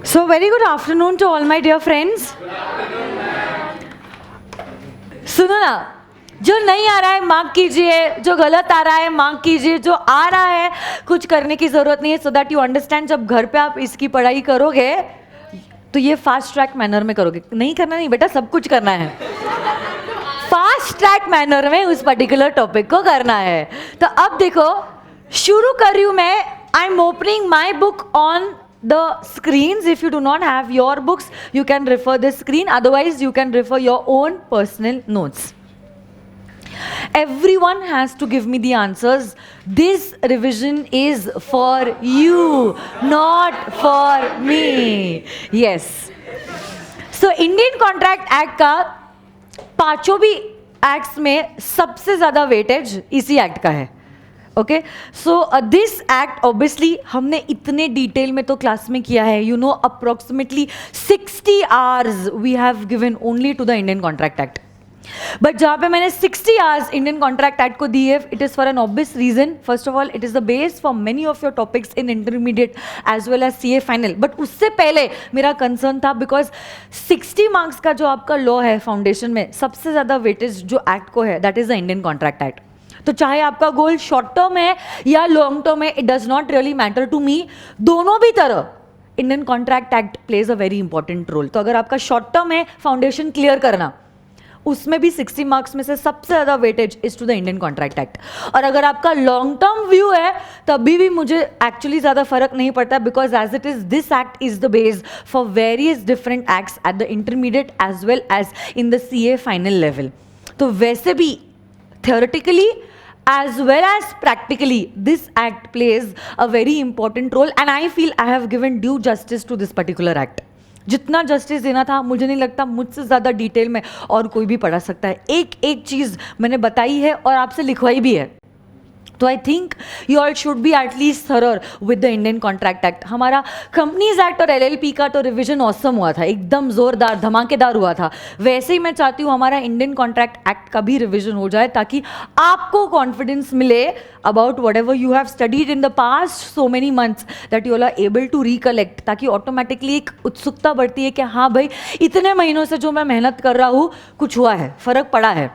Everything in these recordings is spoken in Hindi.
So very good afternoon to all my dear friends. सुनो ना, जो नहीं आ रहा है मार्क कीजिए, जो गलत आ रहा है मार्क कीजिए, जो आ रहा है कुछ करने की जरूरत नहीं है, सो दैट यू अंडरस्टैंड जब घर पे आप इसकी पढ़ाई करोगे तो ये फास्ट ट्रैक मैनर में करोगे. नहीं करना नहीं बेटा, सब कुछ करना है फास्ट ट्रैक मैनर में उस पर्टिकुलर टॉपिक को करना है. तो अब देखो शुरू कर रही हूं मैं. I am opening my book on the screens. If you do not have your books, you can refer the screen, otherwise you can refer your own personal notes. Everyone has to give me the answers. This revision is for you, not for me. Yes. So Indian Contract Act का पांचों भी एक्ट्स में सबसे ज्यादा वेटेज इसी एक्ट का है. Okay, so this act obviously हमने इतने डिटेल में तो क्लास में किया है. You know approximately 60 hours we have given only to the Indian contract act. But जहाँ पे मैंने 60 आवर्स इंडियन कॉन्ट्रैक्ट एक्ट को दिए, it is for an obvious reason. First of all it is the base for many of your topics in intermediate as well as CA final. But उससे पहले मेरा कंसर्न था बिकॉज 60 मार्क्स का जो आपका लॉ है फाउंडेशन में, सबसे ज़्यादा वेटेज जो एक्ट को है that is the Indian contract act. तो चाहे आपका गोल शॉर्ट टर्म है या लॉन्ग टर्म है, it does not really matter to me. दोनों भी तरह Indian contract act plays a very important role. तो अगर आपका शॉर्ट टर्म है फाउंडेशन क्लियर करना, उसमें भी 60 मार्क्स में से सबसे ज़्यादा weightage is to the Indian contract act. और अगर आपका लॉन्ग टर्म व्यू है तभी भी मुझे एक्चुअली ज़्यादा फर्क नहीं पड़ता, because as it is this act is the base for various different acts at the intermediate as well as in the CA final level. तो वैसे भी theoretically as well as practically this act plays a very important role, and I feel I have given due justice to this particular act. जितना जस्टिस देना था मुझे नहीं लगता मुझसे ज़्यादा डिटेल में और कोई भी पढ़ा सकता है. एक एक चीज़ मैंने बताई है और आपसे लिखवाई भी है. तो I think you all should be atleast thorough with the Indian contract act. हमारा कंपनीज एक्ट और LLP का तो रिविजन ऑसम हुआ था, एकदम जोरदार धमाकेदार हुआ था. वैसे ही मैं चाहती हूँ हमारा इंडियन कॉन्ट्रैक्ट एक्ट का भी रिविजन हो जाए, ताकि आपको कॉन्फिडेंस मिले about whatever you have studied in the past so many months that you all are able to recollect. ताकि ऑटोमेटिकली एक उत्सुकता बढ़ती है कि हाँ भाई, इतने महीनों से जो मैं मेहनत कर रहा हूँ कुछ हुआ है, फ़र्क पड़ा है,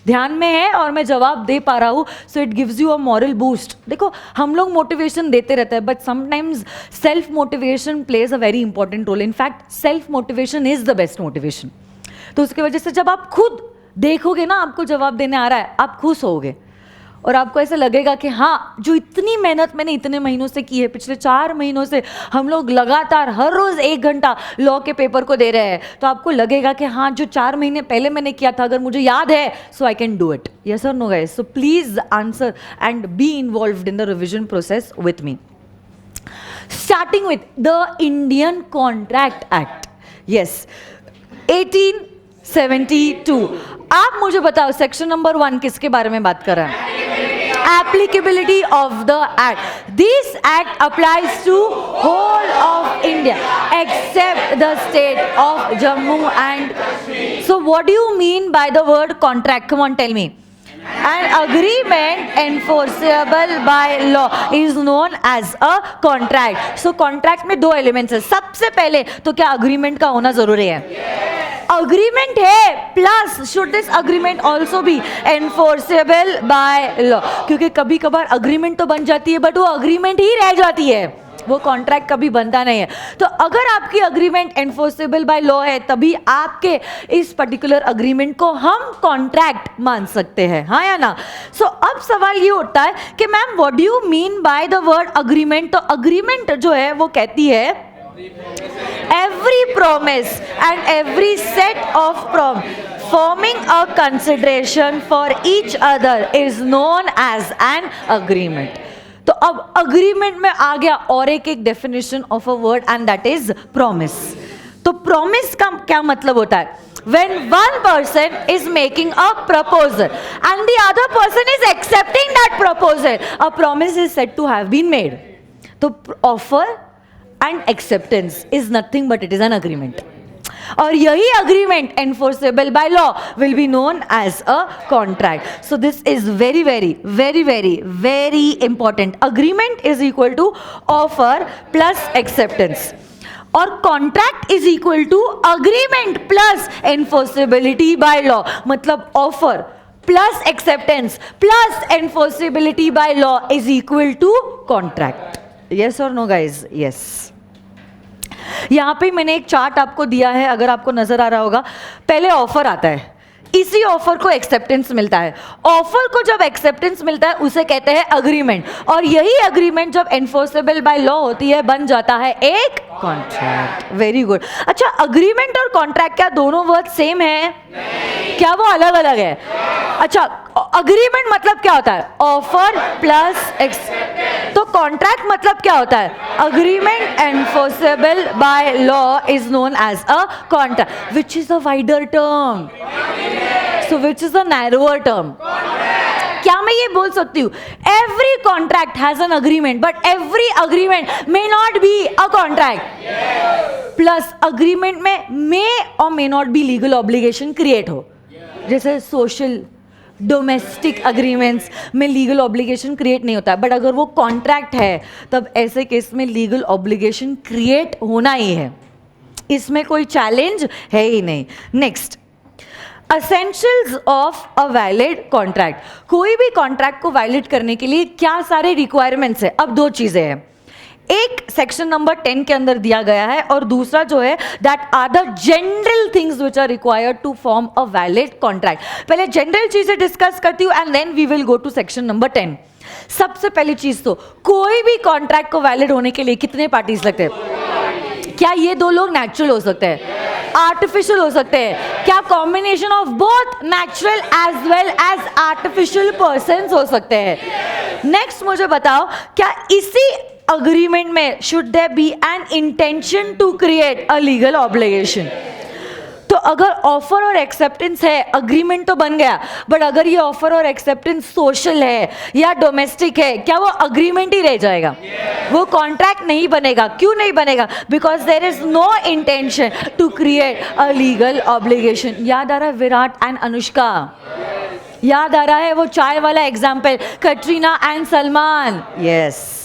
ध्यान में है और मैं जवाब दे पा रहा हूँ. So it gives you a moral boost. देखो हम लोग मोटिवेशन देते रहते हैं, but sometimes self motivation plays a very important role. In fact self motivation is the best motivation. तो उसकी वजह से जब आप खुद देखोगे ना आपको जवाब देने आ रहा है, आप खुश होगे और आपको ऐसा लगेगा कि हाँ, जो इतनी मेहनत मैंने इतने महीनों से की है, पिछले 4 महीनों से हम लोग लगातार हर रोज़ 1 घंटा लॉ के पेपर को दे रहे हैं, तो आपको लगेगा कि हाँ, जो 4 महीने पहले मैंने किया था अगर मुझे याद है, so I can do it. Yes और no guys? So please answer and be involved in the revision process with me. Starting with the Indian contract act. Yes, 1872. आप मुझे बताओ सेक्शन नंबर 1 किसके बारे में बात कर रहा है? Applicability of the act. This act applies to whole of India except the state of Jammu and Kashmir. So what do you mean by the word contract? Come on, tell me. An agreement enforceable by law is known as a contract. So contract में 2 elements है. सबसे पहले तो क्या agreement का होना जरूरी है? अग्रीमेंट है, plus should this agreement also be enforceable by law. क्योंकि कभी कभार अग्रीमेंट तो बन जाती है बट वो अग्रीमेंट ही रह जाती है, वो कॉन्ट्रैक्ट कभी बनता नहीं है. तो अगर आपकी अग्रीमेंट एनफोर्सेबल बाय लॉ है तभी आपके इस पर्टिकुलर अग्रीमेंट को हम कॉन्ट्रैक्ट मान सकते हैं, हाँ या ना? सो अब सवाल ये उठता है कि ma'am what do you mean by the word agreement? तो अग्रीमेंट जो है वो कहती है every promise and every set of promise forming a consideration for each other is known as an agreement. तो अब agreement में आ गया और एक definition of a word and that is promise. तो promise का क्या मतलब होता है? When one person is making a proposal and the other person is accepting that proposal, a promise is said to have been made. तो offer and acceptance is nothing but it is an agreement. और यही agreement enforceable by law will be known as a contract. So this is very very very very very important. Agreement is equal to offer plus acceptance. और contract is equal to agreement plus enforceability by law, मतलब offer plus acceptance plus enforceability by law is equal to contract. Yes और नो गाइज? यस. यहां पे मैंने एक चार्ट आपको दिया है, अगर आपको नजर आ रहा होगा. पहले ऑफर आता है, इसी ऑफर को एक्सेप्टेंस मिलता है. ऑफर को जब एक्सेप्टेंस मिलता है उसे कहते हैं अग्रीमेंट, और यही अग्रीमेंट जब एनफोर्सेबल बाय लॉ होती है बन जाता है एक कॉन्ट्रैक्ट. Very good. अच्छा, अग्रीमेंट और कॉन्ट्रैक्ट क्या दोनों वर्ड सेम है? क्या वो अलग अलग है? अच्छा, अग्रीमेंट मतलब क्या होता है? Offer plus acceptance. तो कॉन्ट्रैक्ट मतलब क्या होता है? Agreement enforceable by law is known as a contract, which is a wider term. So which is a narrower term? क्या मैं ये बोल सकती हूँ every contract has an agreement but every agreement may not be a contract? Plus agreement में may or may not be legal obligation create हो. जैसे social डोमेस्टिक अग्रीमेंट्स में लीगल ऑब्लिगेशन क्रिएट नहीं होता है, बट अगर वो कॉन्ट्रैक्ट है तब ऐसे केस में लीगल ऑब्लिगेशन क्रिएट होना ही है. इसमें कोई चैलेंज है ही नहीं. Next, essentials of a valid contract. कोई भी कॉन्ट्रैक्ट को वैलिड करने के लिए क्या सारे रिक्वायरमेंट्स है? अब दो चीजें हैं, एक सेक्शन नंबर 10 के अंदर दिया गया है और दूसरा जो है that are the general things which are required to form a valid contract. पहले जनरल चीजें डिस्कस करती हूँ and then we will go to section number 10. सबसे पहली चीज तो कोई भी कॉन्ट्रैक्ट को वैलिड होने के लिए कितने पार्टीज लगते हैं? क्या ये दो लोग नेचुरल हो सकते हैं? आर्टिफिशियल हो सकते हैं? क्या combination of both natural as well as artificial persons हो सकते हैं? नेक्स्ट मुझे बताओ, क्या इसी अग्रीमेंट में should there be an intention to create a legal obligation? तो अगर ऑफर और एक्सेप्टेंस है, अग्रीमेंट तो बन गया, बट अगर ये ऑफर और एक्सेप्टेंस सोशल है या डोमेस्टिक है, क्या वो अग्रीमेंट ही रह जाएगा? वो कॉन्ट्रैक्ट नहीं बनेगा. क्यों नहीं बनेगा? Because there is no intention to create a legal obligation. याद आ रहा है विराट एंड अनुष्का? याद आ रहा है वो चाय वाला example, Katrina and Salman? Yes.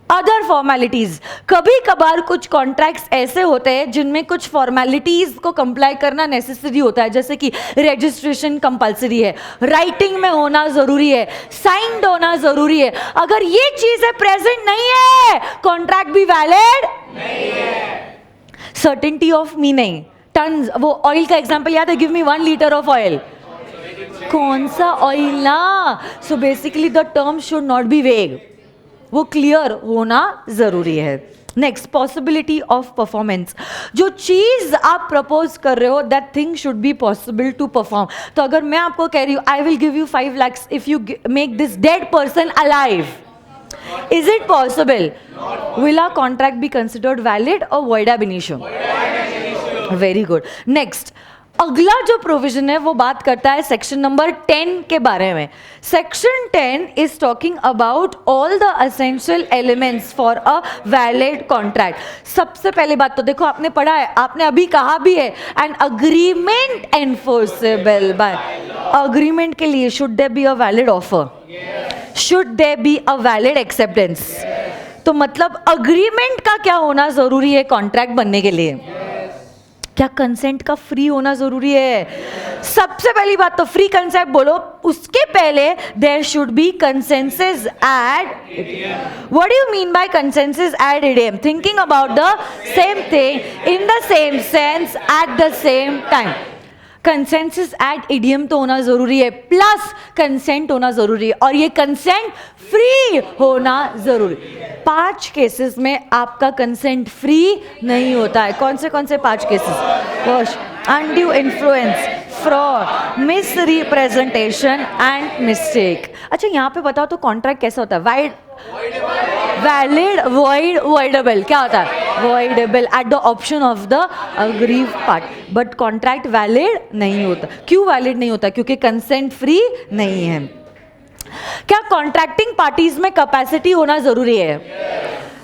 Other formalities, कभी कभार कुछ कॉन्ट्रैक्ट्स ऐसे होते हैं जिनमें कुछ फॉर्मेलिटीज को कंप्लाई करना नेसेसरी होता है, जैसे कि रजिस्ट्रेशन कंपलसरी है, राइटिंग में होना जरूरी है, साइंड होना जरूरी है. अगर ये चीजें प्रेजेंट नहीं है, कॉन्ट्रैक्ट भी वैलिड नहीं है. सर्टेनिटी ऑफ मीनिंग, टन्स, वो ऑयल का एग्जांपल याद है? Give me 1 litre of oil. कौन सा ऑयल ना? So basically the term should not be vague, वो क्लियर होना जरूरी है. Next, possibility of performance. जो चीज आप प्रपोज कर रहे हो that thing should be possible to perform. तो अगर मैं आपको कह रही हूँ I will give you 5 lakhs if you make this dead person alive, is it possible? Will our contract be considered valid और void ab initio? Very good. Next, अगला जो प्रोविजन है वो बात करता है सेक्शन नंबर 10 के बारे में. Section 10 is talking about all the essential elements for a valid contract. सबसे पहले बात तो देखो, आपने पढ़ा है, आपने अभी कहा भी है, an agreement enforceable by. Agreement के लिए should there be a valid offer, should there be a valid acceptance. तो मतलब अग्रीमेंट का क्या होना जरूरी है कॉन्ट्रैक्ट बनने के लिए? क्या कंसेंट का फ्री होना जरूरी है? सबसे पहली बात तो फ्री कंसेंट बोलो, उसके पहले there should be consensus ad. What do you mean by consensus ad idem? Thinking about the same thing in the same sense at the same time. Consensus ad idem तो होना जरूरी है, प्लस कंसेंट होना जरूरी है, और ये कंसेंट फ्री होना जरूरी. 5 केसेस में आपका कंसेंट फ्री नहीं होता है. कौन से 5 cases? Undue influence, fraud, miss representation and mistake. अच्छा, यहाँ पे बताओ तो कॉन्ट्रैक्ट कैसा होता है? Valid, void, voidable. क्या होता है? Voidable eight the option of the aggrieved party. But contract valid नहीं होता. क्यों वैलिड नहीं होता? क्योंकि कंसेंट फ्री नहीं है. क्या कॉन्ट्रैक्टिंग पार्टीज में कैपेसिटी होना जरूरी है?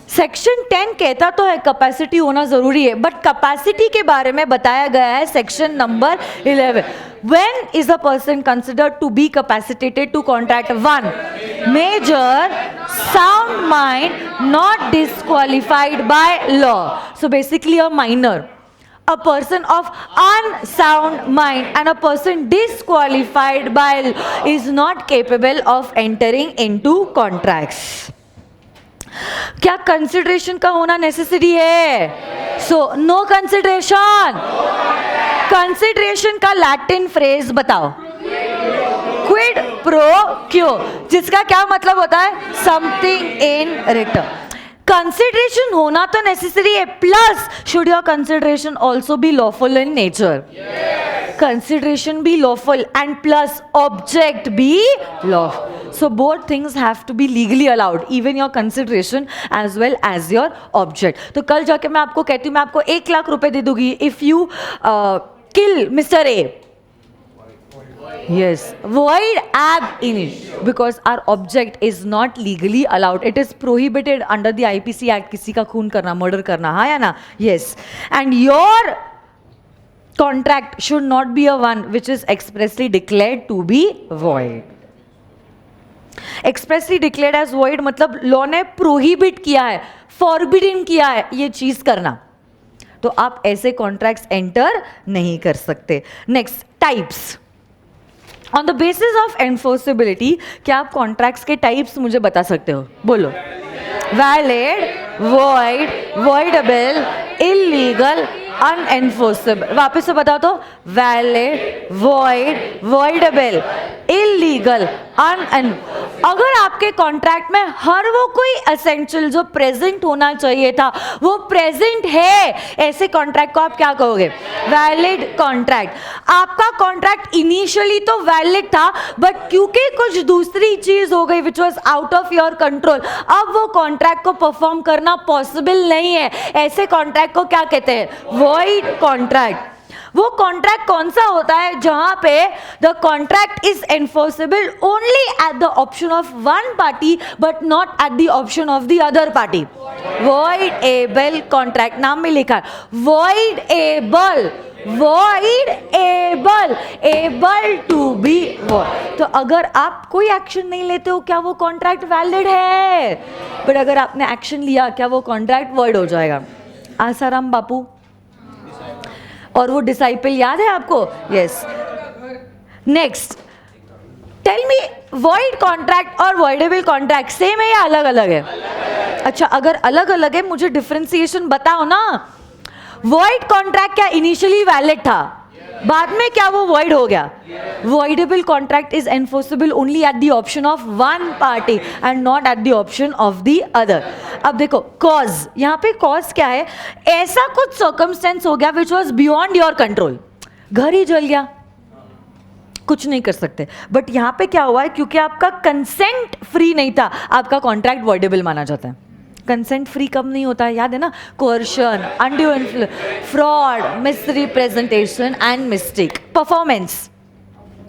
सेक्शन 10 कहता तो है कैपेसिटी होना जरूरी है, बट कैपेसिटी के बारे में बताया गया है section number 11. When is a person considered to be capacitated to contract? 1, major sound mind, not disqualified by law. So basically a minor, a person of unsound mind and a person disqualified by law is not capable of entering into contracts. क्या कंसिडरेशन का होना नेसेसरी है? So no consideration. कंसिडरेशन का लैटिन फ्रेज बताओ. क्विड प्रो क्यो, जिसका क्या मतलब होता है? Something in return. कंसिडरेशन होना तो नेसेसरी है, plus should your consideration also be lawful in nature. Consideration be lawful and plus object be lawful. So both things have to be legally allowed, even your consideration as well as your object. तो कल जाके मैं आपको कहती हूँ, मैं आपको 1 लाख रुपए दे दूंगी if you kill Mr. A. Yes, void ab initio, because our object is not legally allowed. It is prohibited under the IPC Act. किसी का खून करना, मर्डर करना, हाँ या ना? Yes. And your contract should not be a one which is expressly declared to be void. Expressly declared as void मतलब लॉ ने प्रोहिबिट किया है, फॉरबिडन किया है ये चीज करना, तो आप ऐसे कॉन्ट्रैक्ट्स एंटर नहीं कर सकते. Next, types. On the basis of enforceability, क्या आप कॉन्ट्रैक्ट्स के टाइप्स मुझे बता सकते हो? बोलो. Valid, void, voidable, illegal, unenforceable. वापस से बताओ तो. वैलिड, वॉइड, वॉइडेबल, इलीगल, अनएन. अगर आपके कॉन्ट्रैक्ट में हर वो कोई एसेंशियल जो प्रेजेंट होना चाहिए था वो प्रेजेंट है, ऐसे कॉन्ट्रैक्ट को आप क्या कहोगे? Valid contract. आपका कॉन्ट्रैक्ट इनिशियली तो वैलिड था, बट क्योंकि कुछ दूसरी चीज हो गई which was out of your control, अब वो कॉन्ट्रैक्ट को परफॉर्म करना पॉसिबल नहीं है. ऐसे कॉन्ट्रैक्ट को क्या कहते हैं? Void contract. वो कॉन्ट्रैक्ट कौन सा होता है? जहां पे the contract is enforceable only at the option of one party but not at the option of the other party. Voidable contract, नाम में लिखा है voidable, voidable, able to be void. तो अगर आप कोई एक्शन नहीं लेते हो, क्या वो कॉन्ट्रैक्ट वैलिड है? बट अगर आपने एक्शन लिया, क्या वो कॉन्ट्रैक्ट वॉइड हो जाएगा? आसाराम बापू और वो डिसाइपल याद है आपको? Yes. Next, tell me, void contract और वॉइडेबल कॉन्ट्रैक्ट सेम है या अलग अलग है? अच्छा, अगर अलग अलग है मुझे डिफरेंशिएशन बताओ ना. वॉइड कॉन्ट्रैक्ट क्या इनिशियली वैलिड था, बाद में क्या वो वॉइड हो गया? Voidable contract is enforceable only at the option of one party and not at the option of the other. अब देखो कॉज, यहाँ पे कॉज क्या है? ऐसा कुछ सर्कमस्टेंस हो गया which was beyond your control. घर ही जल गया, कुछ नहीं कर सकते. बट यहाँ पे क्या हुआ है? क्योंकि आपका कंसेंट फ्री नहीं था, आपका कॉन्ट्रैक्ट वॉइडेबल माना जाता है. कंसेंट फ्री कब नहीं होता है? याद है ना? Coercion, undue influence, fraud, misrepresentation and mistake. Performance,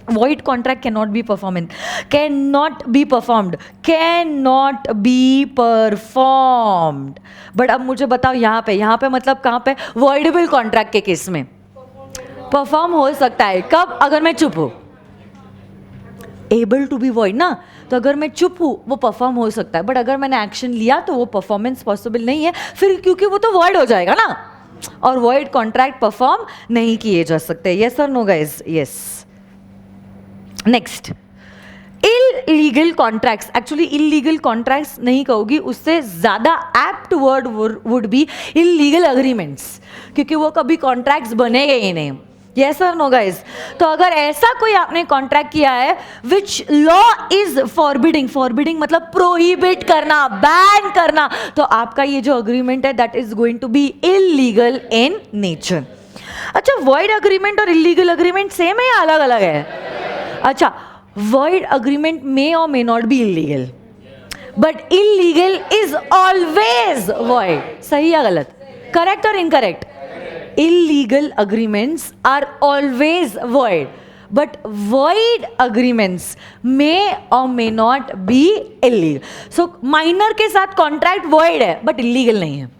void contract cannot be performed, cannot be performed, cannot be performed. But अब मुझे बताओ यहाँ पे मतलब कहाँ पे? voidable contract के केस में परफॉर्म हो सकता है. कब? अगर मैं चुप हूँ. able to be void ना, तो अगर मैं चुप हूँ वो परफॉर्म हो सकता है, बट अगर मैंने एक्शन लिया तो वो परफॉर्मेंस पॉसिबल नहीं है फिर, क्योंकि वो तो void हो जाएगा ना, और void कॉन्ट्रैक्ट परफॉर्म नहीं किए जा सकते. यस और no guys? Yes. Next, illegal contracts. Actually illegal contracts नहीं कहोगी, उससे ज्यादा apt word would be illegal agreements, क्योंकि वो कभी कॉन्ट्रैक्ट्स बनेंगे ही नहीं. यस और नो गाइज? तो अगर ऐसा कोई आपने कॉन्ट्रैक्ट किया है which law is forbidding, forbidding मतलब प्रोहिबिट करना, बैन करना, तो आपका ये जो अग्रीमेंट है that is going to be illegal in nature. अच्छा, वॉइड अग्रीमेंट और इलीगल अग्रीमेंट सेम है या अलग अलग है? अच्छा, void agreement may or may not be illegal, but illegal is always void. सही या गलत? Correct or incorrect? Illegal agreements are always void, but void agreements may or may not be illegal. So minor के साथ contract void है, but illegal नहीं है.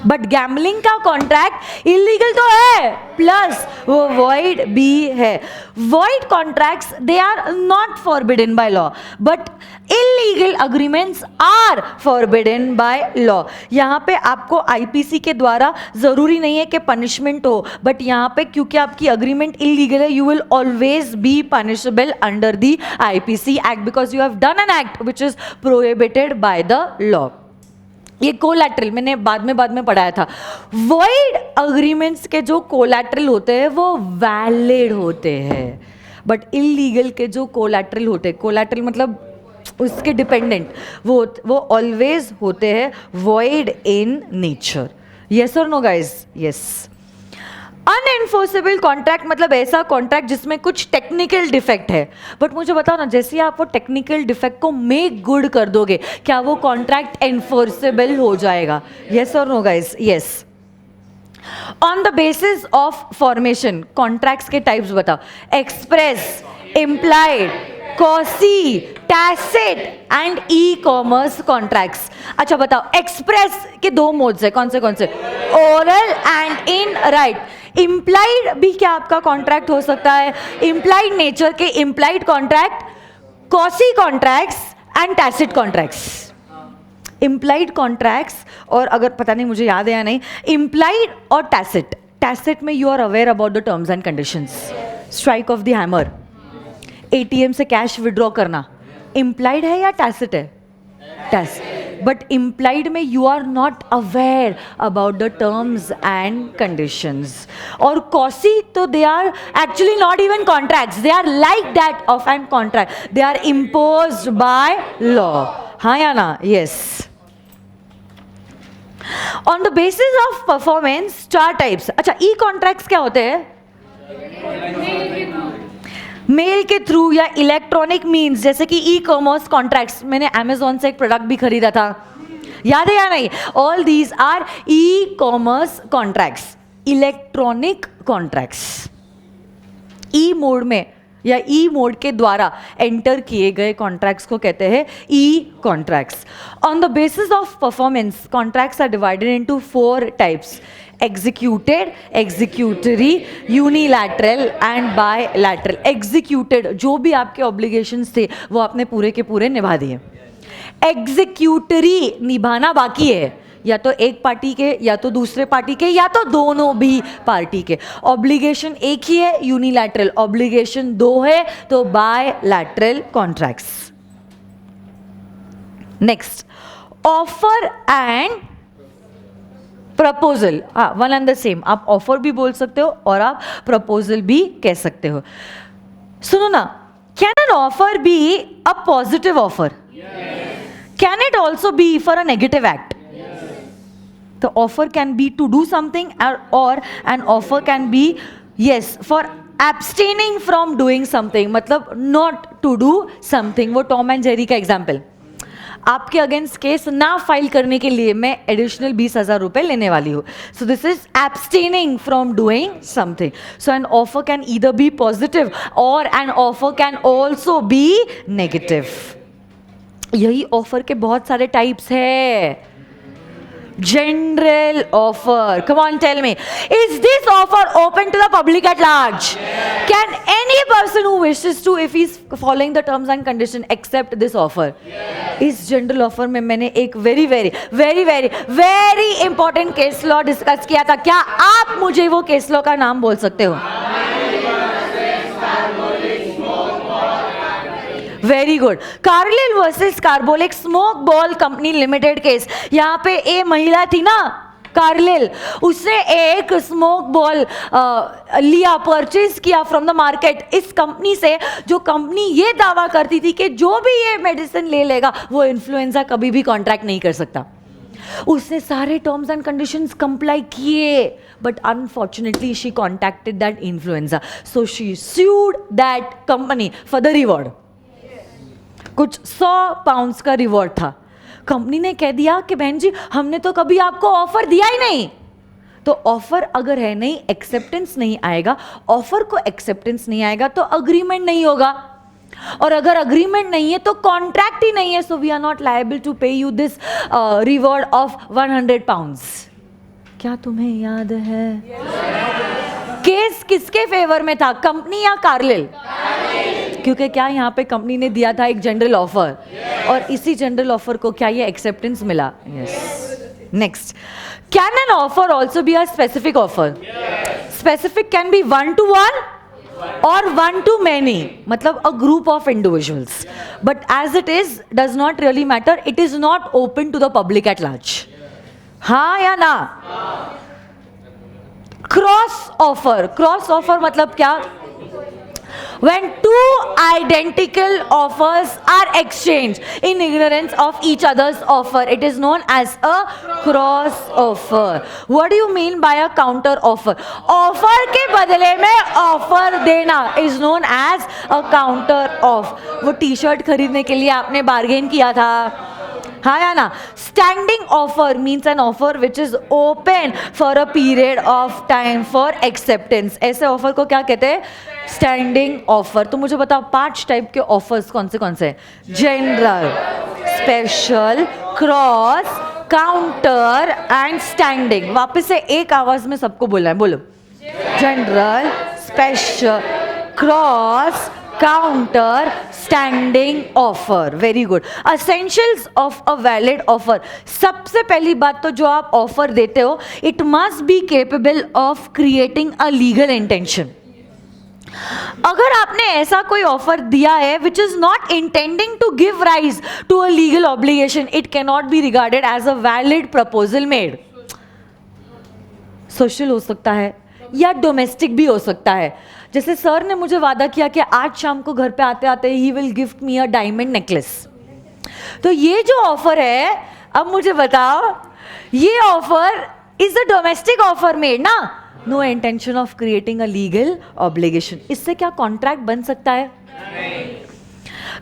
बट गैम्बलिंग का कॉन्ट्रैक्ट इलीगल तो है, प्लस वो वॉइड भी है. Void contracts they are not forbidden by law, but illegal agreements are forbidden by law. यहाँ पे आपको आईपीसी के द्वारा जरूरी नहीं है कि पनिशमेंट हो, बट यहाँ पे क्योंकि आपकी अग्रीमेंट इलीगल है, you will always be punishable under the IPC act because you have done an act which is prohibited by the law. ये कोलैटरल मैंने बाद में पढ़ाया था. वॉइड अग्रीमेंट्स के जो कोलैटरल होते हैं वो वैलिड होते हैं, बट इलीगल के जो कोलैटरल होते हैं, कोलैटरल मतलब उसके डिपेंडेंट, वो ऑलवेज होते हैं वॉइड इन नेचर. यस और नो गाइज? यस. अनएनफोर्सेबल कॉन्ट्रैक्ट मतलब ऐसा कॉन्ट्रैक्ट जिसमें कुछ टेक्निकल डिफेक्ट है, बट मुझे बताओ ना, जैसे आप वो टेक्निकल डिफेक्ट को मेक गुड कर दोगे, क्या वो कॉन्ट्रैक्ट एनफोर्सेबल हो जाएगा? यस और no guys? Yes. On the basis of formation, contracts के टाइप्स बताओ. Express, implied, quasi, tacit and e commerce contracts. अच्छा बताओ, एक्सप्रेस के दो मोड्स है, कौन से? Oral and in write. Implied भी क्या आपका कॉन्ट्रैक्ट हो सकता है? इम्प्लाइड नेचर के implied contract, quasi contracts and tacit contracts. Implied contracts, और अगर पता नहीं मुझे याद है या नहीं, इम्प्लाइड और टैसिट. टैसिट में you are aware about the terms and conditions. Strike of the hammer, ATM से कैश विड्रॉ करना, इम्प्लाइड है या टैसिट है? टैसिट. बट इम्प्लाइड में you are not aware about the terms and conditions. और कॉसी तो they are actually not even contracts, they are like that of an contract, they are imposed by law. हाँ या ना? Yes. On the basis of performance, चार टाइप्स. अच्छा, ई कॉन्ट्रैक्ट्स क्या होते हैं? मेल के थ्रू या इलेक्ट्रॉनिक मीन्स, जैसे कि ई कॉमर्स कॉन्ट्रैक्ट्स. मैंने अमेजोन से एक प्रोडक्ट भी खरीदा था, याद है या नहीं? All these R E commerce contracts, electronic contracts. E mode में या ई मोड के द्वारा एंटर किए गए कॉन्ट्रैक्ट्स को कहते हैं e contracts. On the basis of performance, contracts are divided into 4 types: executed, executory, unilateral and bilateral. Executed, जो भी आपके ऑब्लिगेशंस थे वो आपने पूरे के पूरे निभा दिए. एग्जीक्यूटरी, निभाना बाकी है, या तो एक पार्टी के, या तो दूसरे पार्टी के, या तो दोनों भी पार्टी के. ऑब्लिगेशन एक ही है, यूनिलैटरल. ऑब्लिगेशन 2 है, तो bilateral contracts. Next, offer and proposal. हाँ, वन एंड द सेम. आप ऑफर भी बोल सकते हो और आप प्रपोजल भी कह सकते हो. सुनो ना, can an offer be a positive offer? Can it also be for a negative act? The offer can be to do something, or an offer can be, yes, for abstaining from doing something, मतलब not to do something. वो टॉम एंड जेरी का एग्जाम्पल. आपके अगेंस्ट केस ना फाइल करने के लिए मैं एडिशनल 20,000 रुपए लेने वाली हूँ. So this is abstaining from doing something. So an offer can either be positive or an offer can also be negative. यही ऑफर के बहुत सारे टाइप्स है. General offer. Come on, tell me. Is this offer open to the public at large? Yes. Can any person who wishes to, if he's following the terms and conditions, accept this offer? Yes. इस general offer में मैंने एक very important case law discuss किया था. क्या आप मुझे वो case law का नाम बोल सकते हो? Very good. Carlill versus carbolic smoke ball company limited case. यहाँ पे ए महिला थी ना, कार्लिल, उसने एक स्मोक बॉल लिया, परचेज किया फ्रॉम द मार्केट इस कंपनी से, जो कंपनी ये दावा करती थी कि जो भी ये मेडिसिन ले लेगा वो इन्फ्लुएंजा कभी भी कॉन्ट्रैक्ट नहीं कर सकता. उसने सारे टर्म्स एंड कंडीशंस कंप्लाई किए, but unfortunately she contacted that influenza. So she sued that company for the reward. कुछ 100 पाउंड्स का रिवॉर्ड था. कंपनी ने कह दिया कि बहन जी हमने तो कभी आपको ऑफर दिया ही नहीं. तो ऑफर अगर है नहीं, एक्सेप्टेंस नहीं आएगा. ऑफर को एक्सेप्टेंस नहीं आएगा तो अग्रीमेंट नहीं होगा, और अगर अग्रीमेंट नहीं है तो कॉन्ट्रैक्ट ही नहीं है. So we are not liable to pay you this reward of 100 pounds. क्या तुम्हें याद है? केस किसके फेवर में था, कंपनी या कार्लिल? क्योंकि क्या यहाँ पे कंपनी ने दिया था एक जनरल ऑफर, और इसी जनरल ऑफर को क्या ये एक्सेप्टेंस मिला? Yes. Next, can an offer also be a specific offer? Specific can be 1-to-1 or 1-to-many, मतलब a group of individuals, but as it is does not really matter, it is not open to the public at large. हाँ या ना? क्रॉस ऑफर, क्रॉस ऑफर मतलब क्या? When two identical offers are exchanged in ignorance of each other's offer, it is known as a cross offer. What do you mean by a counter offer? Offer के बदले में ऑफर देना is known as a counter off. वो टी शर्ट खरीदने के लिए आपने बार्गेन किया था, हाँ या ना? Standing offer means an offer which is open for a period of time for acceptance. ऐसे ऑफर को क्या कहते हैं? Standing offer. तो मुझे बताओ 5 टाइप के ऑफर्स कौन से हैं? General, special, cross, counter and standing. वापस से एक आवाज में सबको बोलना है, बोलो. General, special, cross, counter, standing offer. Very good. Essentials of a valid offer. सबसे पहली बात तो जो आप ऑफर देते हो, it must be capable of creating a legal intention. अगर आपने ऐसा कोई ऑफर दिया है which is not intending to give rise to a legal obligation, it can not be regarded as a valid proposal made. Social हो सकता है या डोमेस्टिक भी हो सकता है. जैसे सर ने मुझे वादा किया कि आज शाम को घर पे आते आते ही will gift me a diamond necklace. तो ये जो ऑफर है, अब मुझे बताओ, ये offer is a domestic offer made ना? No intention of creating a legal obligation. इससे क्या कॉन्ट्रैक्ट बन सकता है?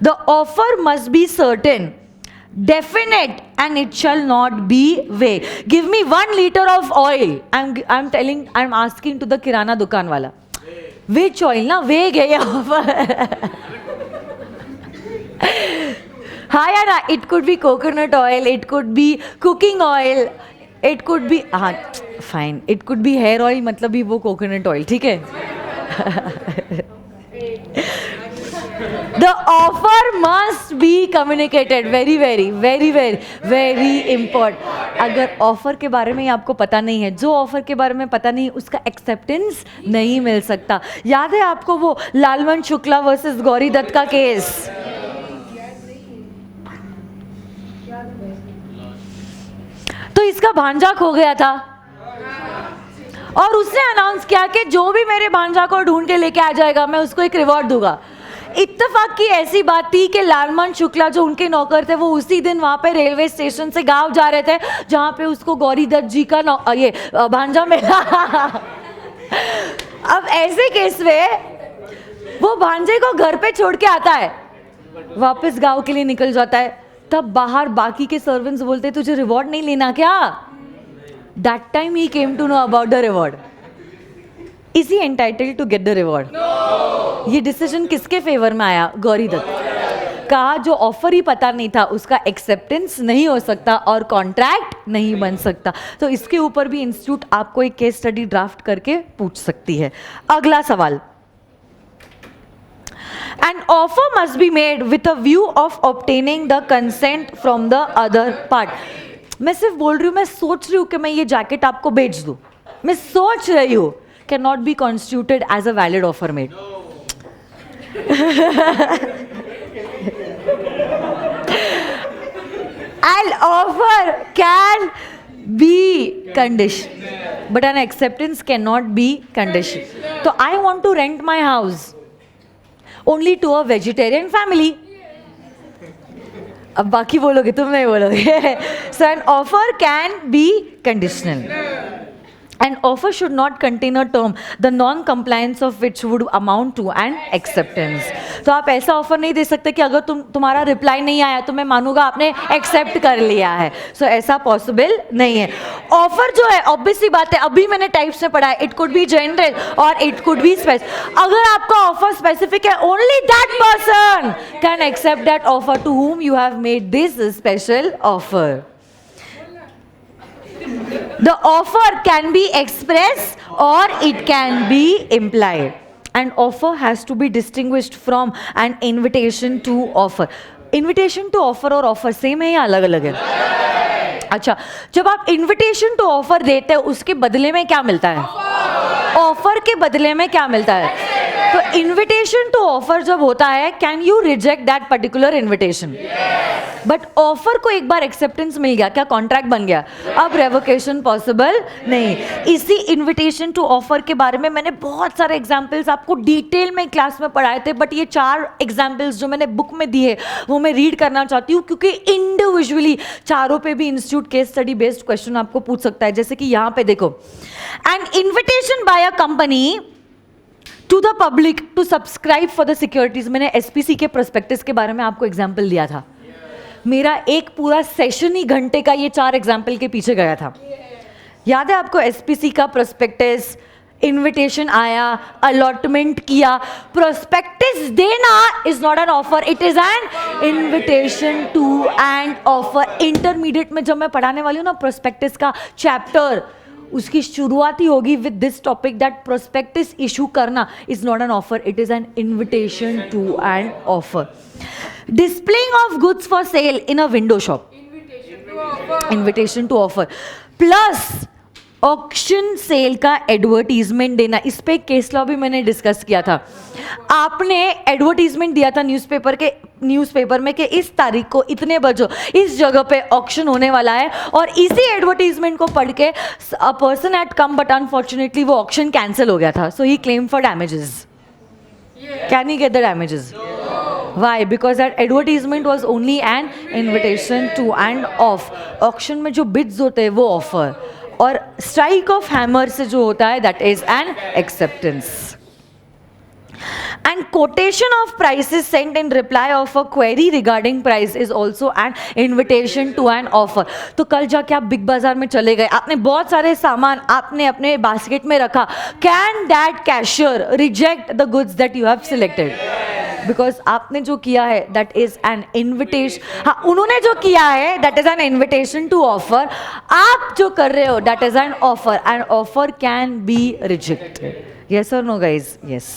The offer must be certain, definite, and it shall not be vague. Give me 1 liter of oil. I'm asking to the kirana दुकान वाला, which oil? ना वेग है ये ऑफर. हाँ या ना? It could be coconut oil, it could be cooking oil, it could be, हाँ fine, it could be hair oil, मतलब भी वो coconut oil, ठीक है? The offer must be communicated. Very very very very very important. अगर ऑफर के बारे में आपको पता नहीं है, जो ऑफर के बारे में पता नहीं, उसका एक्सेप्टेंस नहीं मिल सकता. याद है आपको वो लालवन शुक्ला वर्सेस गौरी दत्त का केस? तो इसका भांजा खो गया था और उसने अनाउंस किया कि जो भी मेरे भांजा को ढूंढ के लेके आ जाएगा मैं उसको एक रिवॉर्ड दूंगा. इत्तेफाक की ऐसी बात थी कि लालमन शुक्ला जो उनके नौकर थे वो उसी दिन वहां पे रेलवे स्टेशन से गांव जा रहे थे जहां पे उसको गौरी दत्त जी का ये भांजा मिला. अब ऐसे केस में वो भांजे को घर पे छोड़ के आता है, वापस गांव के लिए निकल जाता है. तब बाहर बाकी के सर्वेंट्स बोलते तुझे रिवॉर्ड नहीं लेना क्या? That time he came to know about the reward. Is he entitled to get the reward? ये डिसीजन किसके फेवर में आया? गौरी दत्त. कहा जो ऑफर ही पता नहीं था उसका एक्सेप्टेंस नहीं हो सकता और कॉन्ट्रैक्ट नहीं बन सकता. तो इसके ऊपर भी इंस्टीट्यूट आपको एक केस स्टडी ड्राफ्ट करके पूछ सकती है. अगला सवाल, An offer must be made with a view of obtaining the consent from the other part. मैं सिर्फ बोल रही हूँ, मैं सोच रही हूँ कि मैं ये जैकेट आपको बेच दूँ, मैं सोच रही हूँ, cannot be constituted as a valid offer made. An offer can be condition, but an acceptance cannot be condition. So I want to rent my house only to a vegetarian family. अब बाकी बोलोगे, तुम नहीं बोलोगे. So an offer can be conditional. An offer should not contain a term, the non-compliance of which would amount to an acceptance. तो आप ऐसा ऑफर नहीं दे सकते कि अगर तुम्हारा रिप्लाई नहीं आया तो मैं मानूंगा आपने एक्सेप्ट कर लिया है. सो ऐसा पॉसिबल नहीं है. ऑफर जो है ऑब्वियस सी बात है, अभी मैंने टाइप्स में पढ़ा है, इट कुड बी जनरल और इट कुड बी स्पेसिफिक. अगर आपका ऑफर स्पेसिफिक है, only that person can accept that offer to whom you have made this special offer. The offer can be expressed or it can be implied. And offer has to be distinguished from an invitation to offer. Invitation to offer और offer same है या अलग अलग है? अच्छा, जब आप इन्विटेशन टू ऑफर देते हो उसके बदले में क्या मिलता है? ऑफर के बदले में क्या मिलता है? तो इन्विटेशन टू ऑफर जब होता है, can you reject that particular invitation? But offer को एक बार एक्सेप्टेंस मिल गया, क्या कॉन्ट्रैक्ट बन गया? अब रेवोकेशन पॉसिबल नहीं. इसी इन्विटेशन टू ऑफर के बारे में मैंने बहुत सारे एग्जाम्पल्स आपको डिटेल में क्लास में पढ़ाए थे, बट ये 4 एग्जाम्पल्स जो मैंने बुक में दिए वो मैं रीड करना चाहती हूँ, क्योंकि इंडिविजुअली चारों पे भी institute case study based question आपको पूछ सकता है. जैसे कि यहाँ पे देखो, an invitation by a company to the public to subscribe for the securities. मैंने एसपीसी के प्रोस्पेक्टस के बारे में आपको एग्जाम्पल दिया था. मेरा एक पूरा सेशन ही घंटे का ये 4 एग्जाम्पल के पीछे गया था. याद है आपको? एसपीसी का प्रोस्पेक्टस, इन्विटेशन आया, अलॉटमेंट किया. प्रोस्पेक्टस देना is not an offer, it is an invitation to an offer. Intermediate में जब मैं पढ़ाने वाली हूँ ना प्रोस्पेक्टस का चैप्टर, उसकी शुरुआत ही होगी with this topic that prospectus issue करना is not an offer, it is an invitation to an offer. Displaying of goods for sale in a window shop. Invitation to offer. Plus auction sale का एडवर्टीजमेंट देना. इस पे केस लॉ भी मैंने डिस्कस किया था. आपने एडवर्टीजमेंट दिया था न्यूज़पेपर में कि इस तारीख को इतने बजे इस जगह पे ऑक्शन होने वाला है, और इसी एडवर्टीजमेंट को पढ़ के a person had come but unfortunately वो ऑक्शन कैंसिल हो गया था. So he claim for damages. Can he get the damages? Why? Because that advertisement was only an invitation to and off. Auction में जो bids होते हैं वो offer, और strike of hammer से जो होता है that is an acceptance. And quotation of prices sent in reply of a query regarding price is also an invitation to an offer. तो कल जाके आप बिग बाजार में चले गए, आपने बहुत सारे सामान आपने अपने बास्केट में रखा. Can that cashier reject the goods that you have selected? Because आपने जो किया है दैट इज एन इन्विटेशन. हाँ, उन्होंने जो किया है that is an invitation to offer. आप जो कर रहे हो that is an offer, and offer can be rejected. Yes और no guys? Yes.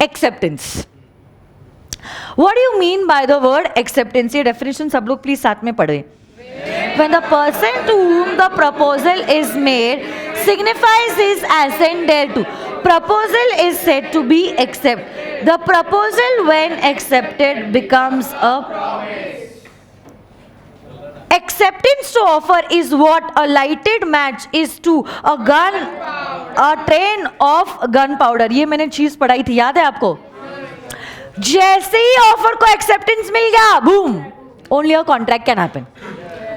Acceptance. What do you mean by the word acceptance? ये डेफिनेशन सब लोग प्लीज साथ में पढ़े. When the person to whom the proposal is made signifies his assent thereto. Proposal is said to be accept. The proposal when accepted becomes a promise. Acceptance to offer is what a lighted match is to a gun, a train of gunpowder. ये मैंने चीज पढ़ाई थी, याद है आपको? जैसे ही ऑफर को एक्सेप्टेंस मिल गया, boom, only a contract can happen.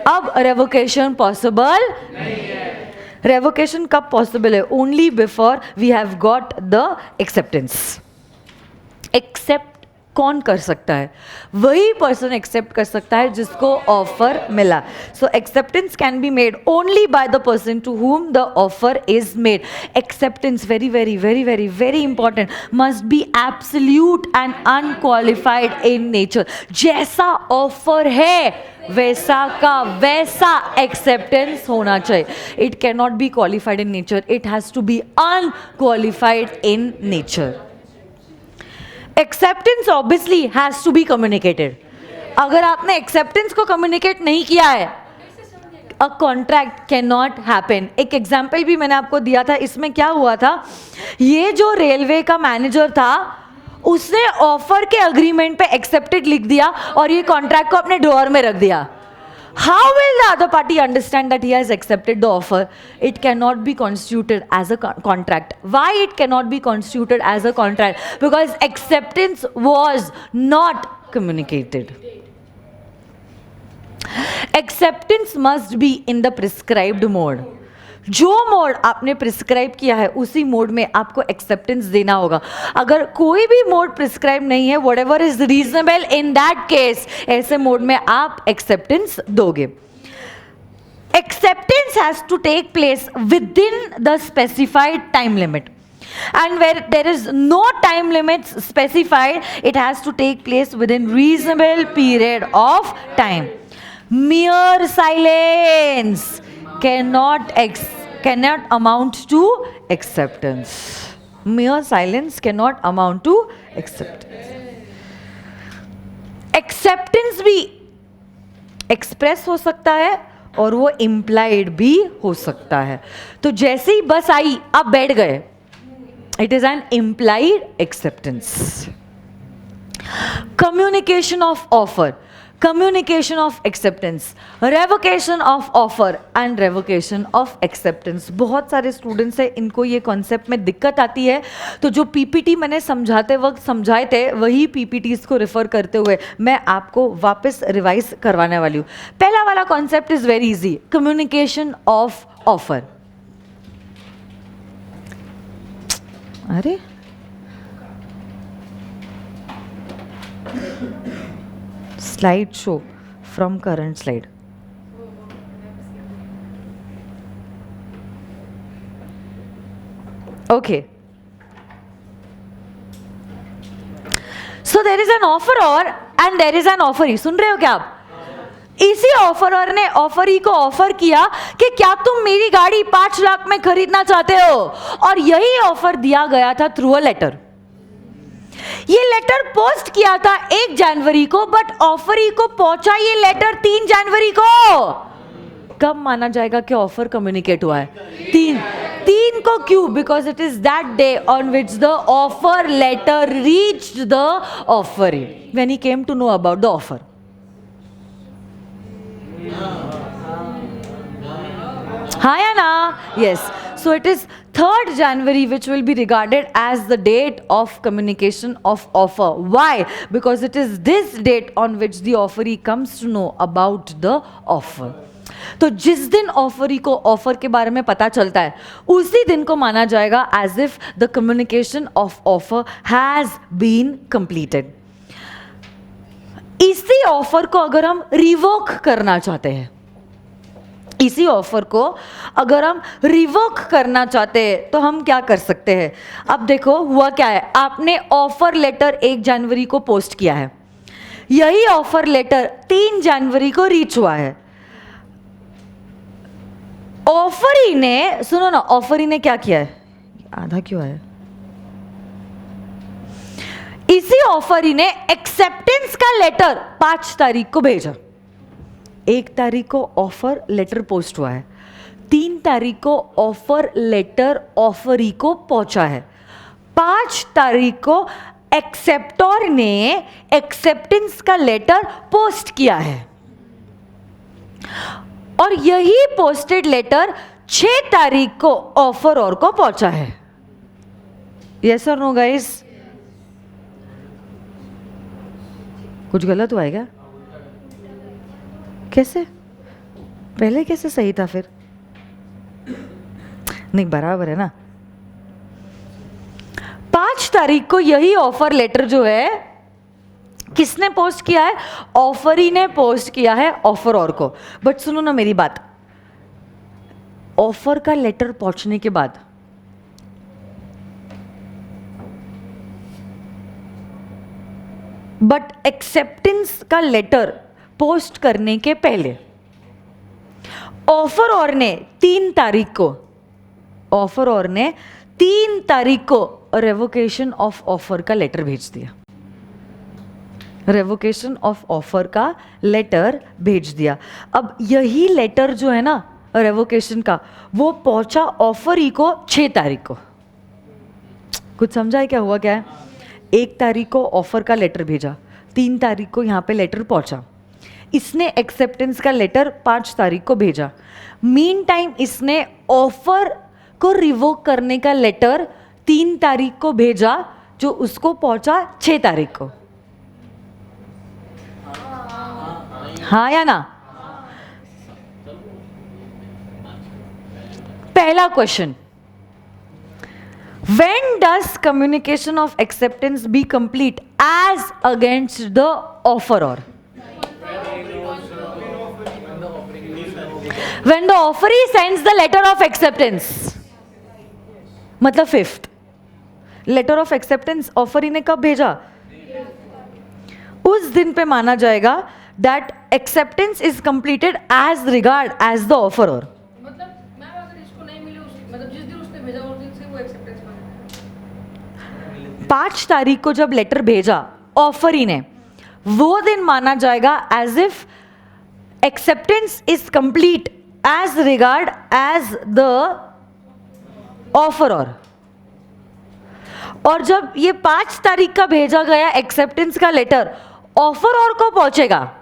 अब रेवोकेशन पॉसिबल नहीं है. रेवोकेशन कब पॉसिबल है? Only before we have got the acceptance. Accept कौन कर सकता है? वही पर्सन एक्सेप्ट कर सकता है जिसको ऑफर मिला. So acceptance can be made only by the person to whom the offer is made. Acceptance very very very very very important, must be absolute and unqualified in nature. जैसा ऑफर है वैसा का वैसा एक्सेप्टेंस होना चाहिए. It can not be qualified in nature, it has to be unqualified in nature. Acceptance obviously has to be communicated. अगर आपने एक्सेप्टेंस को कम्युनिकेट नहीं किया है, अ कॉन्ट्रैक्ट कैन नॉट हैपन. एक एग्जाम्पल भी मैंने आपको दिया था. इसमें क्या हुआ था, ये जो रेलवे का मैनेजर था उसने ऑफर के अग्रीमेंट पे एक्सेप्टेड लिख दिया और ये कॉन्ट्रैक्ट को अपने ड्रॉअर में रख दिया. How will the other party understand that he has accepted the offer? It cannot be constituted as a contract. Why it cannot be constituted as a contract? Because acceptance was not communicated. Acceptance must be in the prescribed mode. जो मोड आपने प्रिस्क्राइब किया है उसी मोड में आपको एक्सेप्टेंस देना होगा. अगर कोई भी मोड प्रिस्क्राइब नहीं है, whatever is reasonable in that case, ऐसे मोड में आप एक्सेप्टेंस दोगे. Acceptance has to take place within the specified time limit, and where there is no time limits specified, it has to take place within reasonable period of time. Mere silence cannot amount to acceptance. Mere silence cannot amount to acceptance. Acceptance भी express हो सकता है और वो implied भी हो सकता है. तो जैसे ही बस आई आप बैठ गए, it is an implied acceptance. Communication of offer, communication of acceptance, revocation of offer and revocation of acceptance. बहुत सारे स्टूडेंट्स हैं, इनको ये कॉन्सेप्ट में दिक्कत आती है. तो जो पीपीटी मैंने समझाते वक्त समझाए थे वही पीपीटीज को रेफर करते हुए मैं आपको वापस रिवाइज करवाने वाली हूँ. पहला वाला concept is very easy, communication of offer. अरे slide show from current slide. Okay. So there is an offeror and there is an offeree. सुन रहे हो क्या आप? इसी ऑफरर ने ऑफरी को ऑफर किया कि क्या तुम मेरी गाड़ी 5 लाख में खरीदना चाहते हो, और यही ऑफर दिया गया था थ्रू अ लेटर. ये लेटर पोस्ट किया था 1 जनवरी को, बट ऑफरी को पहुंचा ये लेटर 3 जनवरी को. कब माना जाएगा कि ऑफर कम्युनिकेट हुआ है? 3 को. क्यों? Because it is that day on which the offer letter reached the offeree when he came to know about the offer. हाँ या ना? Yes. So it is 3rd January which will be regarded as the date of communication of offer. Why? Because it is this date on which the offeree comes to know about the offer. तो जिस दिन ऑफरी को ऑफर के बारे में पता चलता है उसी दिन को माना जाएगा as if the communication of offer has been completed. इसी ऑफर को अगर हम रिवोक करना चाहते हैं, इसी ऑफर को अगर हम रिवोक करना चाहते हैं तो हम क्या कर सकते हैं? अब देखो हुआ क्या है, आपने ऑफर लेटर 1 जनवरी को पोस्ट किया है, यही ऑफर लेटर 3 जनवरी को रीच हुआ है. ऑफरी ने, सुनो ना, ऑफरी ने क्या किया है? आधा क्यों है? इसी ऑफरी ने एक्सेप्टेंस का लेटर 5 तारीख को भेजा. 1 तारीख को ऑफर लेटर पोस्ट हुआ है, 3 तारीख को ऑफर लेटर ऑफरी को पहुंचा है, 5 तारीख को एक्सेप्टर ने एक्सेप्टेंस का लेटर पोस्ट किया है, और यही पोस्टेड लेटर 6 तारीख को ऑफर और को पहुंचा है. यस और नो गाइस? कुछ गलत हुआ है क्या? कैसे? पहले कैसे सही था फिर? नहीं, बराबर है ना. 5 तारीख को यही ऑफर लेटर जो है किसने पोस्ट किया है? ऑफरी ने पोस्ट किया है ऑफर और को. बट सुनो ना मेरी बात, ऑफर का लेटर पहुंचने के बाद बट एक्सेप्टेंस का लेटर पोस्ट करने के पहले ऑफर और ने 3 तारीख को, ऑफर और ने 3 तारीख को रेवोकेशन ऑफ ऑफर का लेटर भेज दिया. रेवोकेशन ऑफ ऑफर का लेटर भेज दिया. अब यही लेटर जो है ना रेवोकेशन का, वो पहुंचा ऑफरी को 6 तारीख को. कुछ समझा है क्या हुआ क्या है? 1 तारीख को ऑफर का लेटर भेजा, 3 तारीख को यहाँ पे लेटर पहुंचा, इसने एक्सेप्टेंस का लेटर 5 तारीख को भेजा. मीन टाइम इसने ऑफर को रिवोक करने का लेटर 3 तारीख को भेजा, जो उसको पहुंचा 6 तारीख को. हाँ या ना? पहला question, when does communication of acceptance be complete as against the offeror? When the offeree sends the letter of acceptance, मतलब 5th letter of acceptance offeree ने कब भेजा? उस दिन पे माना जाएगा that acceptance is completed as regard as the offeror. 5 तारीख को जब लेटर भेजा ऑफरी ने, वो दिन माना जाएगा as if acceptance is complete as regard as the offer. और जब ये 5 तारीख का भेजा गया एक्सेप्टेंस का लेटर ऑफर और को पहुंचेगा,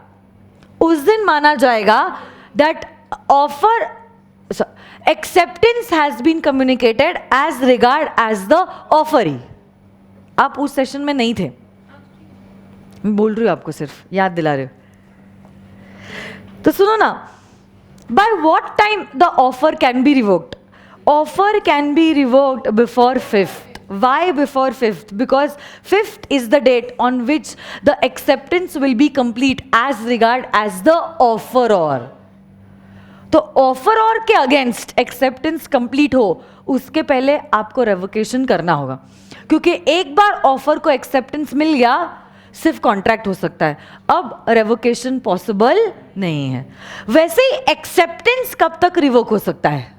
उस दिन माना जाएगा that offer acceptance has been communicated as regard as the offeree. आप उस सेशन में नहीं थे, मैं बोल रही हूं आपको, सिर्फ याद दिला रही हूं। तो सुनो ना, by what time the offer can B revoked? Offer can B revoked before 5th। Why before 5th? Because 5th is the date on which the acceptance will be complete as regard as the offeror. तो ऑफरर के अगेंस्ट एक्सेप्टेंस कंप्लीट हो उसके पहले आपको रेवोकेशन करना होगा, क्योंकि एक बार ऑफर को एक्सेप्टेंस मिल गया सिर्फ कॉन्ट्रैक्ट हो सकता है, अब रेवोकेशन पॉसिबल नहीं है। वैसे ही एक्सेप्टेंस कब तक रिवोक हो सकता है?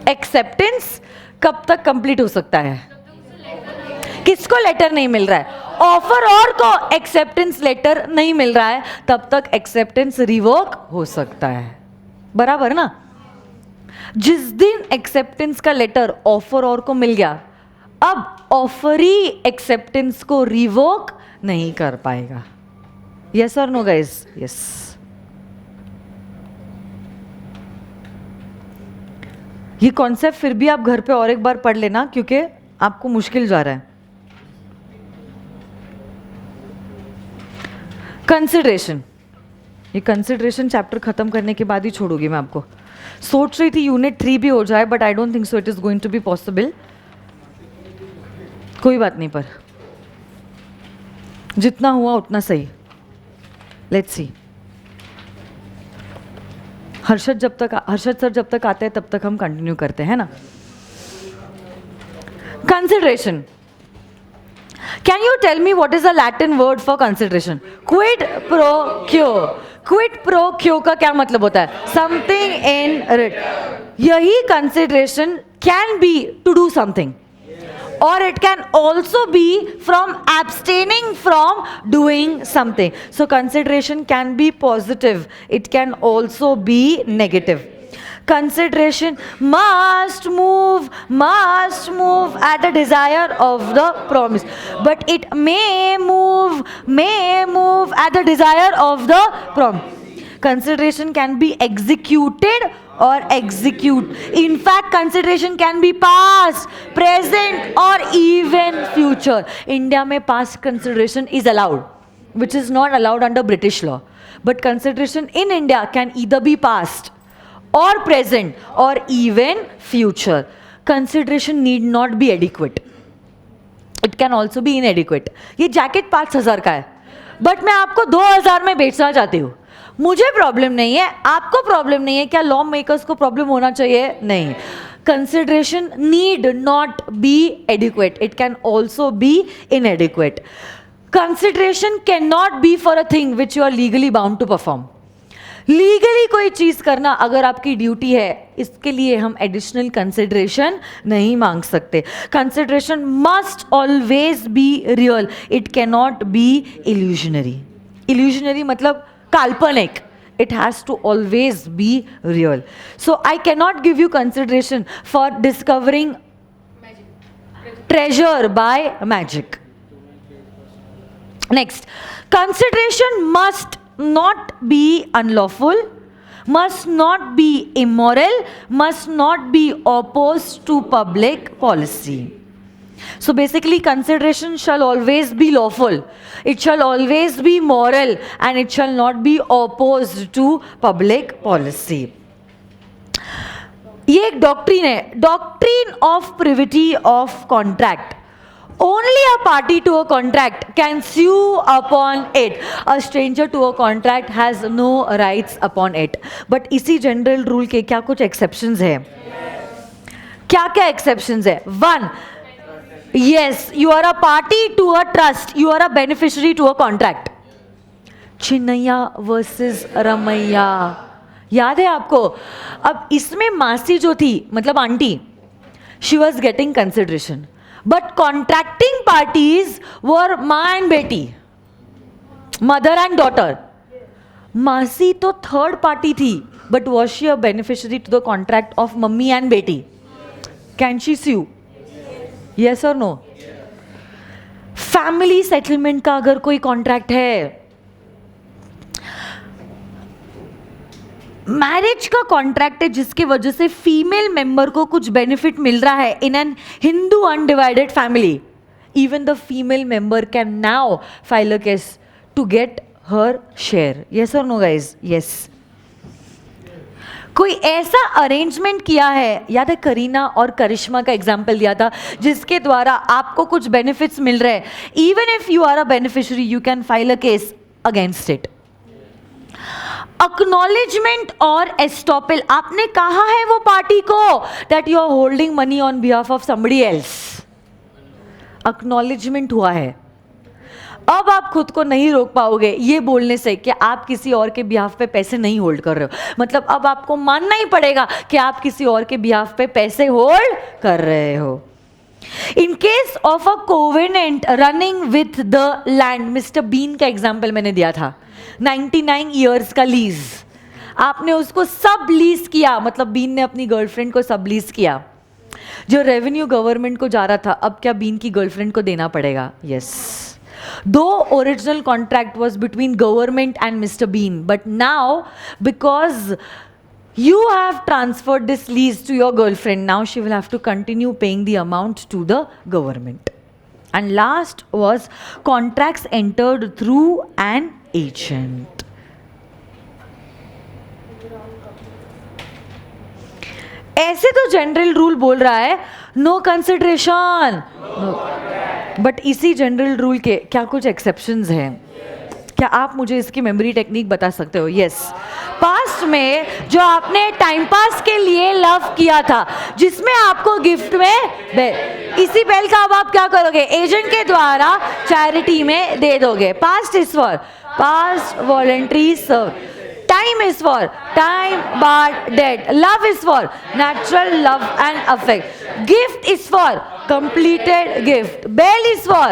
एक्सेप्टेंस कब तक कंप्लीट हो सकता है? किसको लेटर नहीं मिल रहा है? ऑफर और को एक्सेप्टेंस लेटर नहीं मिल रहा है, तब तक एक्सेप्टेंस रिवोक हो सकता है। बराबर ना? जिस दिन एक्सेप्टेंस का लेटर ऑफर और को मिल गया, अब ऑफरी एक्सेप्टेंस को रिवोक नहीं कर पाएगा। यस और नो गाइस? यस। ये कॉन्सेप्ट फिर भी आप घर पे और एक बार पढ़ लेना, क्योंकि आपको मुश्किल जा रहा है। कंसिडरेशन, ये कंसिडरेशन चैप्टर खत्म करने के बाद ही छोड़ूंगी मैं आपको। सोच रही थी यूनिट 3 भी हो जाए, but I don't think so it is going to be possible. कोई बात नहीं, पर जितना हुआ उतना सही। Let's see. हर्षद सर जब तक आते हैं तब तक हम कंटिन्यू करते हैं ना। Consideration, can you tell me what is the Latin word for consideration? Quid pro quo. Quid pro quo का क्या मतलब होता है? Something in writ. यही consideration can be to do something, or it can also be from abstaining from doing something. So consideration can be positive, it can also be negative. Consideration must move at the desire of the promise, but it may move at the desire of the promise. Consideration can be executed or execute. In fact, consideration can be past, present or even future. India में past consideration is allowed, which is not allowed under British law. But consideration in India can either be past or present or even future. Consideration need not be adequate. It can also be inadequate. ये जैकेट 5,000 का है, बट मैं आपको 2,000 में बेचना चाहती हूँ। मुझे प्रॉब्लम नहीं है, आपको प्रॉब्लम नहीं है, क्या लॉ मेकर्स को प्रॉब्लम होना चाहिए? नहीं। Consideration need not be adequate, it can also be inadequate. Consideration can not be for a thing which you are legally bound to perform. Legally कोई चीज करना अगर आपकी ड्यूटी है, इसके लिए हम एडिशनल कंसिडरेशन नहीं मांग सकते। Consideration must always be real, it can not B illusionary. Illusionary मतलब काल्पनिक, it has to always be real. So I cannot give you consideration for discovering treasure by magic. Next, consideration must not be unlawful, must not be immoral, must not be opposed to public policy. So basically, consideration shall always be lawful, it shall always be moral, and it shall not be opposed to public policy. ये एक डॉक्ट्रीन है, doctrine of privity of contract. Only a party to a contract can sue upon it. A stranger to a contract has no rights upon it. But इसी जनरल रूल के क्या कुछ एक्सेप्शंस है? क्या क्या एक्सेप्शंस है? 1, yes, you are a party to a trust, you are a beneficiary to a contract. Chinnaiya versus Ramaiya, याद है आपको? अब इसमें मासी जो थी, मतलब aunty, she was getting consideration. But contracting parties were माँ and बेटी, mother and daughter. मासी तो third party थी, but was she a beneficiary to the contract of mummy and बेटी? Can she sue? Yes or no? Family settlement का अगर कोई कॉन्ट्रैक्ट है, मैरिज का कॉन्ट्रैक्ट है जिसकी वजह से फीमेल मेंबर को कुछ बेनिफिट मिल रहा है in an Hindu undivided family, even the female member can now file a case to get her share. Yes और नो गाइज? यस. कोई ऐसा अरेंजमेंट किया है, याद है करीना और करिश्मा का एग्जाम्पल दिया था, जिसके द्वारा आपको कुछ बेनिफिट्स मिल रहे हैं, even if you are a beneficiary you can file a case against it. Acknowledgement और एस्टॉपल, आपने कहा है वो पार्टी को that you are holding money on behalf of somebody else. Acknowledgement हुआ है. अब आप खुद को नहीं रोक पाओगे ये बोलने से कि आप किसी और के बिहाफ पे पैसे नहीं होल्ड कर रहे हो. मतलब अब आपको मानना ही पड़ेगा कि आप किसी और के बिहाफ पे पैसे होल्ड कर रहे हो. In case of a covenant running with the land, mister Bean का एग्जाम्पल मैंने दिया था, 99 ईयर्स का लीज, आपने उसको सब लीज किया, मतलब बीन ने अपनी गर्लफ्रेंड को सब लीज किया. जो रेवेन्यू गवर्नमेंट को जा रहा था अब क्या बीन की गर्लफ्रेंड को देना पड़ेगा? Yes. Though original contract was between government and Mr. Bean, but now because you have transferred this lease to your girlfriend, now she will have to continue paying the amount to the government. And last was contracts entered through an agent. ऐसे तो जनरल रूल बोल रहा है नो कंसिडरेशन, बट इसी जनरल रूल के क्या कुछ एक्सेप्शंस हैं? क्या आप मुझे इसकी मेमोरी टेक्निक बता सकते हो? यस. पास्ट में जो आपने टाइम पास के लिए लव किया था, जिसमें आपको गिफ्ट में इसी बेल का अब आप क्या करोगे? एजेंट के द्वारा चैरिटी में दे दोगे. Past is for past voluntary serve. Time is for time but dead. Love is for natural love and affect. Gift is for completed gift. Bell is for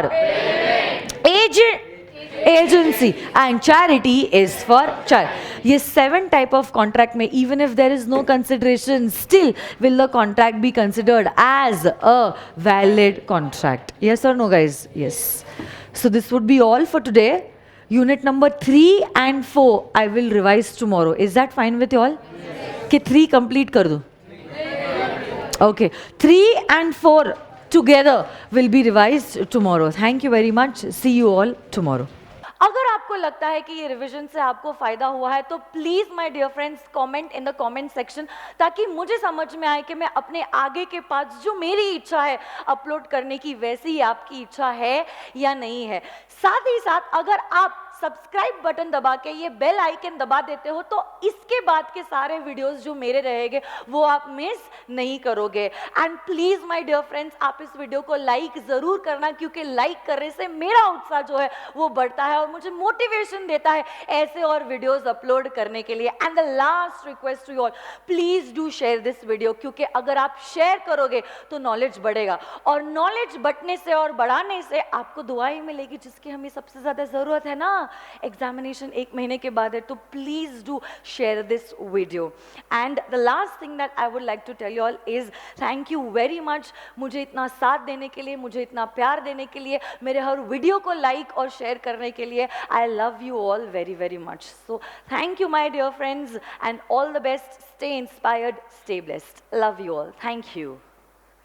agency and charity is for charity. ये 7 type of contract में even if there is no consideration, still will the contract be considered as a valid contract? Yes or no guys? Yes. So this would be all for today. Unit number 3 and 4 I will revise tomorrow. Is that fine with you all? कि 3 complete कर दूँ? Okay. 3 and 4 together will be revised tomorrow. Thank you very much. See you all tomorrow. अगर आपको लगता है कि ये रिवीजन से आपको फायदा हुआ है तो please my dear friends comment in the comment section, ताकि मुझे समझ में आए कि मैं अपने आगे के पार्ट्स जो मेरी इच्छा है अपलोड करने की, वैसी ही आपकी इच्छा है या नहीं है. साथ ही साथ अगर आप सब्सक्राइब बटन दबा के ये बेल आइकन दबा देते हो तो इसके बाद के सारे वीडियोस जो मेरे रहेंगे वो आप मिस नहीं करोगे. And please my dear friends आप इस वीडियो को लाइक जरूर करना, क्योंकि लाइक करने से मेरा उत्साह जो है वो बढ़ता है और मुझे मोटिवेशन देता है ऐसे और वीडियोस अपलोड करने के लिए. And the last request to you all, please do share this video, क्योंकि अगर आप शेयर करोगे तो नॉलेज बढ़ेगा और नॉलेज बढ़ने से और बढ़ाने से आपको दुआएं मिलेगी, जिसकी हमें सबसे ज्यादा जरूरत है ना. एग्जामिनेशन 1 महीने के बाद है, तो please do share this video. And the last thing that I would like to tell you all is thank you very much मुझे इतना साथ देने के लिए, मुझे इतना प्यार देने के लिए, मेरे हर वीडियो को लाइक और शेयर करने के लिए. I love you all very very much. So thank you my dear friends and all the best. Stay inspired, stay blessed. Love you all. Thank you.